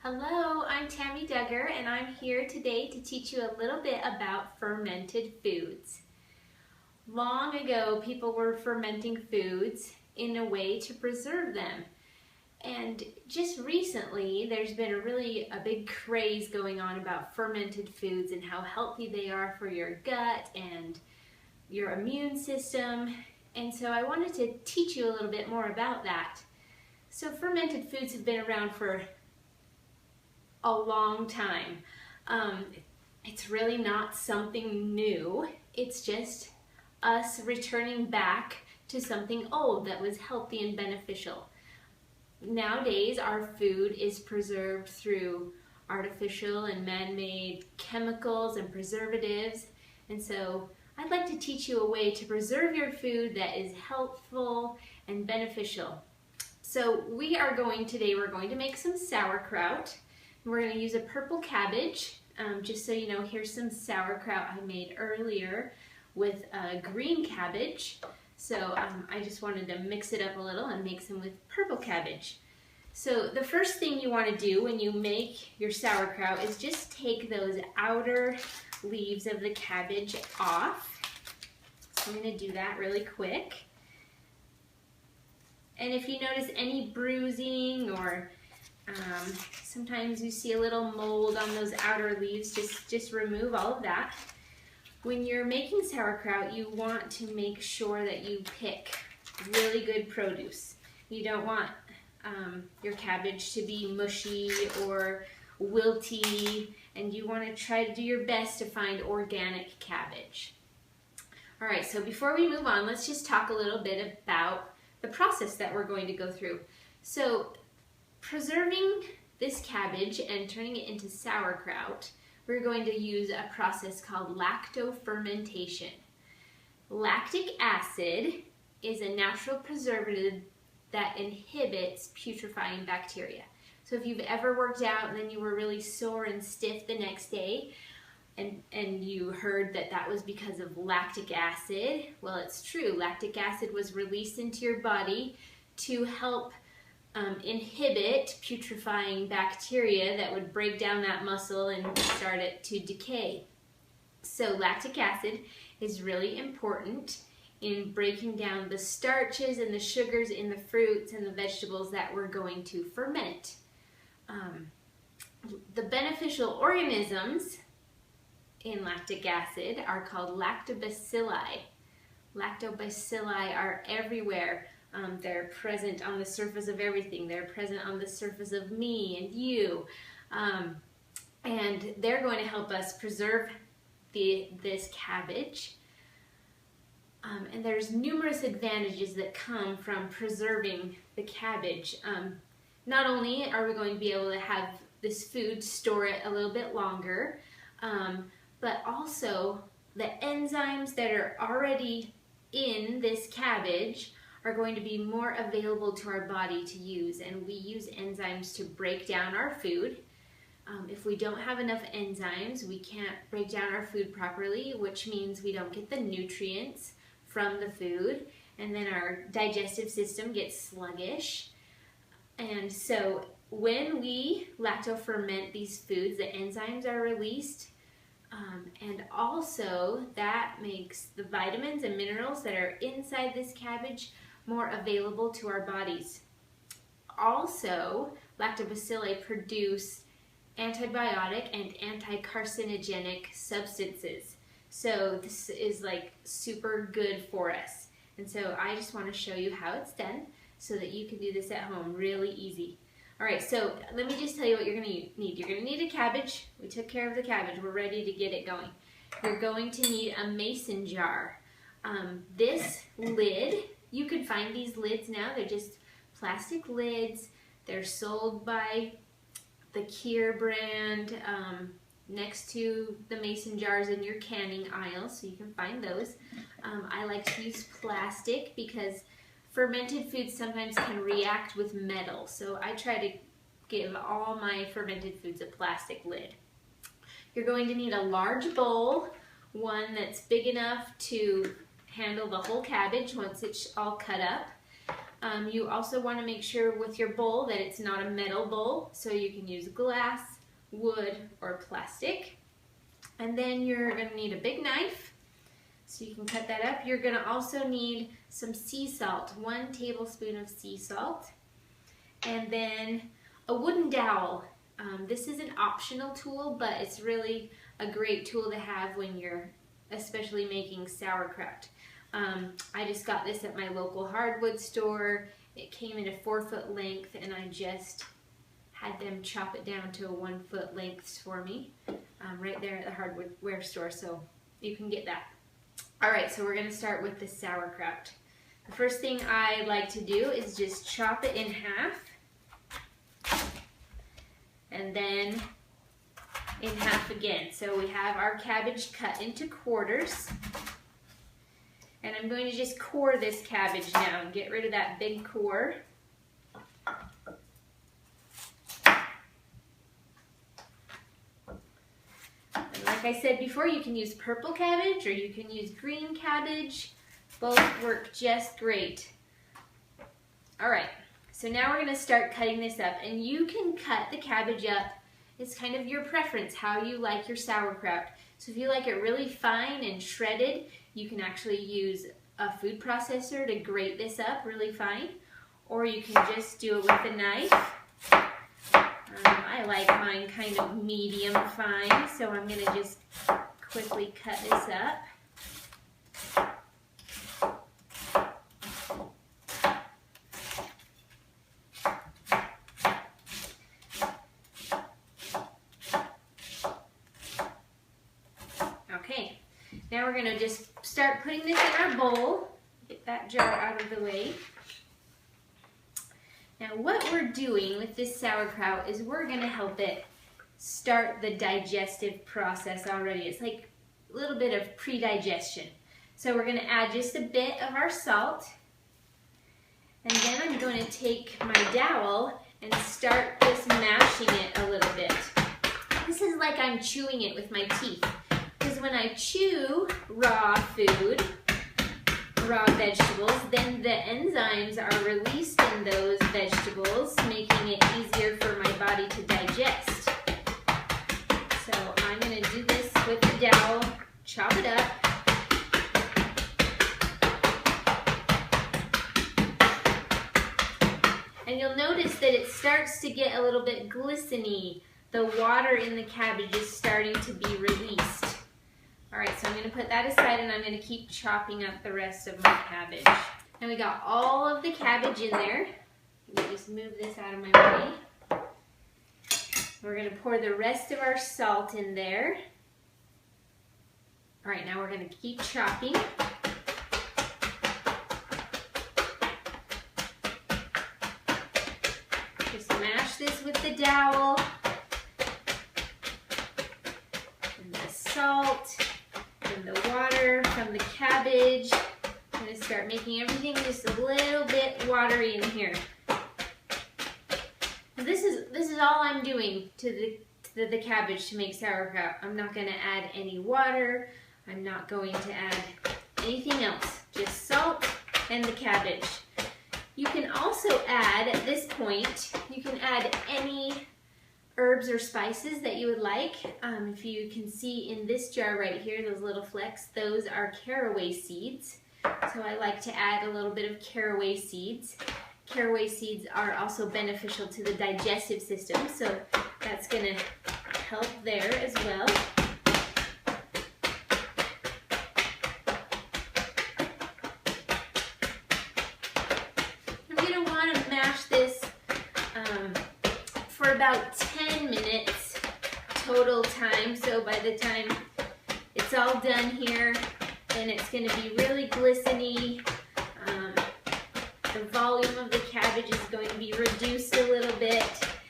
Hello, I'm Tammie Duggar and I'm here today to teach you a little bit about fermented foods. Long ago, people were fermenting foods in a way to preserve them. And just recently, there's been a big craze going on about fermented foods and how healthy they are for your gut and your immune system. And so I wanted to teach you a little bit more about that. So fermented foods have been around for a long time. It's really not something new. It's just us returning back to something old that was healthy and beneficial. Nowadays, our food is preserved through artificial and man-made chemicals and preservatives. And so I'd like to teach you a way to preserve your food that is healthful and beneficial. So we're going to make some sauerkraut. We're going to use a purple cabbage. Just so you know, here's some sauerkraut I made earlier with green cabbage. So I just wanted to mix it up a little and make some with purple cabbage. So the first thing you want to do when you make your sauerkraut is just take those outer leaves of the cabbage off. So I'm going to do that really quick. And if you notice any bruising or sometimes you see a little mold on those outer leaves, just remove all of that. When you're making sauerkraut, you want to make sure that you pick really good produce. You don't want your cabbage to be mushy or wilty, and you want to try to do your best to find organic cabbage. All right, so before we move on, let's just talk a little bit about the process that we're going to go through. So preserving this cabbage and turning it into sauerkraut, we're going to use a process called lactofermentation. Lactic acid is a natural preservative that inhibits putrefying bacteria. So if you've ever worked out and then you were really sore and stiff the next day, and you heard that that was because of lactic acid, well, it's true. Lactic acid was released into your body to help inhibit putrefying bacteria that would break down that muscle and start it to decay. So lactic acid is really important in breaking down the starches and the sugars in the fruits and the vegetables that we're going to ferment. The beneficial organisms in lactic acid are called lactobacilli. Lactobacilli are everywhere. They're present on the surface of everything. They're present on the surface of me and you. And they're going to help us preserve this cabbage. And there's numerous advantages that come from preserving the cabbage. Not only are we going to be able to have this food, store it a little bit longer, but also the enzymes that are already in this cabbage are going to be more available to our body to use. And we use enzymes to break down our food. If we don't have enough enzymes, we can't break down our food properly, which means we don't get the nutrients from the food, and then our digestive system gets sluggish. And so when we lactoferment these foods, the enzymes are released, and also that makes the vitamins and minerals that are inside this cabbage more available to our bodies. Also, lactobacilli produce antibiotic and anti-carcinogenic substances. So this is like super good for us. And so I just want to show you how it's done so that you can do this at home really easy. All right, so let me just tell you what you're going to need. You're going to need a cabbage. We took care of the cabbage. We're ready to get it going. You're going to need a mason jar. This lid, you can find these lids now. They're just plastic lids. They're sold by the Kier brand next to the mason jars in your canning aisle, so you can find those. I like to use plastic because fermented foods sometimes can react with metal, so I try to give all my fermented foods a plastic lid. You're going to need a large bowl, one that's big enough to handle the whole cabbage once it's all cut up. You also want to make sure with your bowl that it's not a metal bowl, so you can use glass, wood, or plastic. And then you're going to need a big knife, so you can cut that up. You're going to also need some sea salt, 1 tablespoon of sea salt, and then a wooden dowel. This is an optional tool, but it's really a great tool to have when you're especially making sauerkraut. I just got this at my local hardwood store. It came in a 4-foot length, and I just had them chop it down to a 1-foot length for me right there at the hardware store, so you can get that. Alright, so we're going to start with the sauerkraut. The first thing I like to do is just chop it in half, and then in half again. So we have our cabbage cut into quarters, and I'm going to just core this cabbage now and get rid of that big core. And like I said before, you can use purple cabbage or you can use green cabbage. Both work just great. Alright, so now we're going to start cutting this up, and you can cut the cabbage up. It's kind of your preference, how you like your sauerkraut. So if you like it really fine and shredded, you can actually use a food processor to grate this up really fine, or you can just do it with a knife. I like mine kind of medium fine, so I'm going to just quickly cut this up. Okay, now we're going to just start putting this in our bowl. Get that jar out of the way. Now what we're doing with this sauerkraut is we're going to help it start the digestive process already. It's like a little bit of pre-digestion. So we're going to add just a bit of our salt, and then I'm going to take my dowel and start just mashing it a little bit. This is like I'm chewing it with my teeth. Because when I chew raw food, raw vegetables, then the enzymes are released in those vegetables, making it easier for my body to digest. So I'm going to do this with the dowel, chop it up. And you'll notice that it starts to get a little bit glistening. The water in the cabbage is starting to be released. Alright, so I'm going to put that aside, and I'm going to keep chopping up the rest of my cabbage. And we got all of the cabbage in there. Let me just move this out of my way. We're going to pour the rest of our salt in there. Alright, now we're going to keep chopping. Just mash this with the dowel. And the salt. And the water from the cabbage. I'm going to start making everything just a little bit watery in here. This is all I'm doing to the cabbage to make sauerkraut. I'm not going to add any water. I'm not going to add anything else. Just salt and the cabbage. You can also add, at this point, you can add any herbs or spices that you would like. If you can see in this jar right here, those little flecks, those are caraway seeds. So I like to add a little bit of caraway seeds. Caraway seeds are also beneficial to the digestive system, so that's going to help there as well. I'm going to want to mash this for about 10 minutes total time, so by the time it's all done here, then it's going to be really glistening. The volume of the cabbage is going to be reduced a little bit,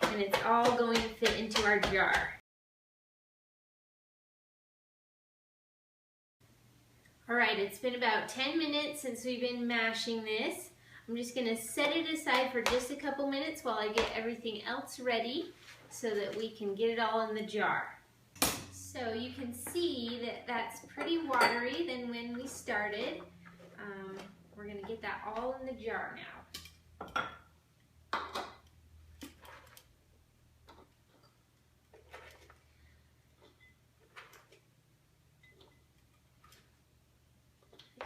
and it's all going to fit into our jar. Alright, it's been about 10 minutes since we've been mashing this. I'm just going to set it aside for just a couple minutes while I get everything else ready so that we can get it all in the jar. So you can see that that's pretty watery than when we started. We're going to get that all in the jar now.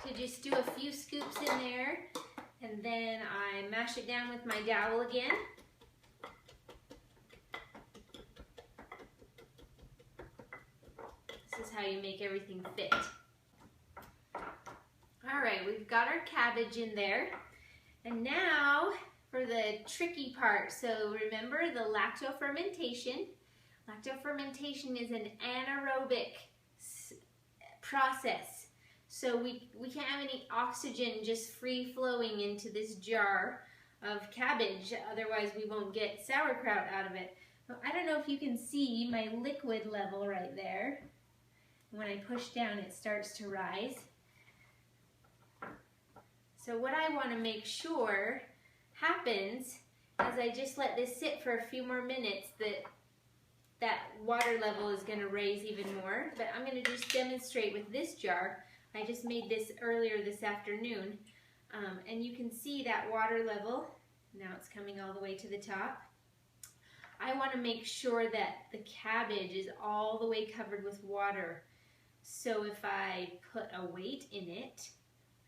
So just do a few scoops in there, and then I mash it down with my dowel again. This is how you make everything fit. All right, we've got our cabbage in there. And now for the tricky part. So remember the lactofermentation. Lactofermentation is an anaerobic process. So we can't have any oxygen just free flowing into this jar of cabbage, otherwise we won't get sauerkraut out of it. I don't know if you can see my liquid level right there. When I push down, it starts to rise. So what I want to make sure happens as I just let this sit for a few more minutes, that water level is going to raise even more. But I'm going to just demonstrate with this jar. I just made this earlier this afternoon, and you can see that water level. Now it's coming all the way to the top. I want to make sure that the cabbage is all the way covered with water. So if I put a weight in it,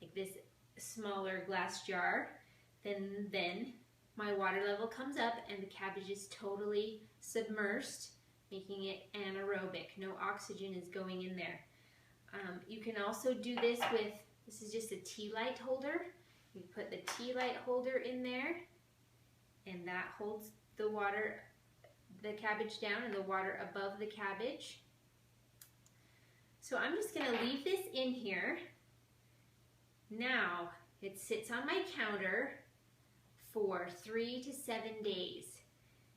like this smaller glass jar, then my water level comes up and the cabbage is totally submersed, making it anaerobic. No oxygen is going in there. You can also do this with, this is just a tea light holder. You put the tea light holder in there, and that holds the water, the cabbage down, and the water above the cabbage. So I'm just going to leave this in here. Now it sits on my counter for 3 to 7 days.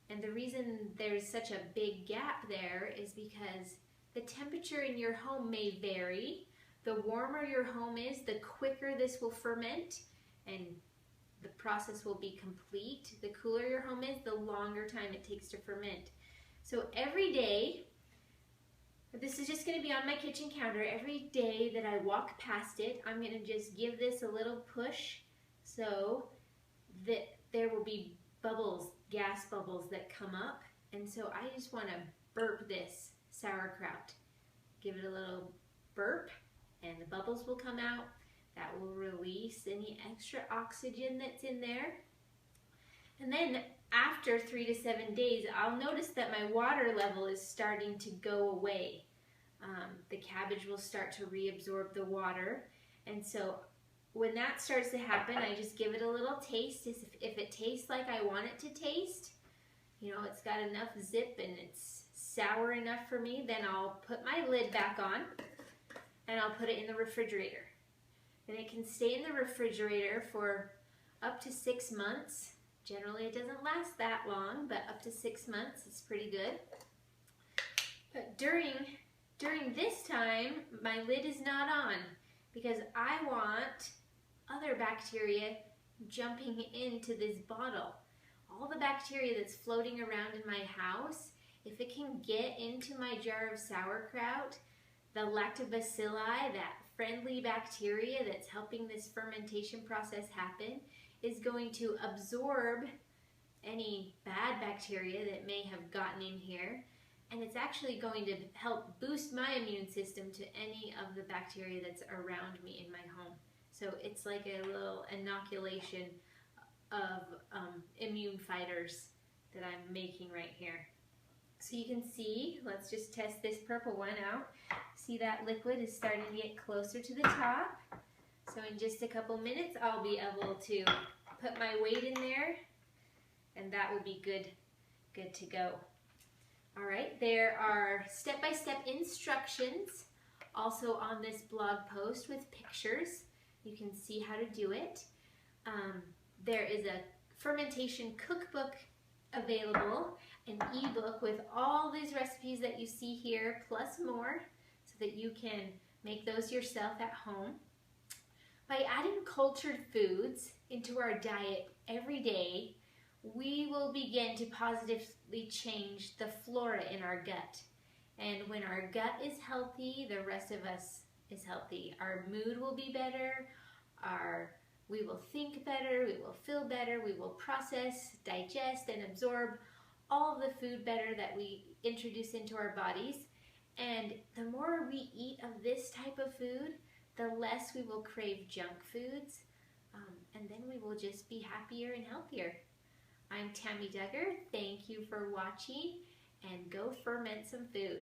And the reason there's such a big gap there is because the temperature in your home may vary. The warmer your home is, the quicker this will ferment and the process will be complete. The cooler your home is, the longer time it takes to ferment. So every day, this is just going to be on my kitchen counter. Every day that I walk past it, I'm going to just give this a little push so that there will be bubbles, gas bubbles that come up. And so I just want to burp this sauerkraut. Give it a little burp and the bubbles will come out. That will release any extra oxygen that's in there. And then after 3 to 7 days, I'll notice that my water level is starting to go away. The cabbage will start to reabsorb the water. And so when that starts to happen, I just give it a little taste. If it tastes like I want it to taste, you know, it's got enough zip and it's sour enough for me, then I'll put my lid back on and I'll put it in the refrigerator. And it can stay in the refrigerator for up to 6 months. Generally it doesn't last that long, but up to 6 months is pretty good. But during this time, my lid is not on because I want other bacteria jumping into this bottle. All the bacteria that's floating around in my house, if it can get into my jar of sauerkraut, the lactobacilli, that friendly bacteria that's helping this fermentation process happen, is going to absorb any bad bacteria that may have gotten in here, and it's actually going to help boost my immune system to any of the bacteria that's around me in my home. So it's like a little inoculation of immune fighters that I'm making right here. So you can see, let's just test this purple one out. See that liquid is starting to get closer to the top. So in just a couple minutes, I'll be able to put my weight in there, and that will be good to go. All right, there are step-by-step instructions also on this blog post with pictures. You can see how to do it. There is a fermentation cookbook available, an ebook with all these recipes that you see here, plus more, so that you can make those yourself at home. By adding cultured foods into our diet every day, we will begin to positively change the flora in our gut. And when our gut is healthy, the rest of us is healthy. Our mood will be better, our we will think better, we will feel better, we will process, digest, and absorb all the food better that we introduce into our bodies. And the more we eat of this type of food, the less we will crave junk foods, and then we will just be happier and healthier. I'm Tammie Duggar. Thank you for watching, and go ferment some food.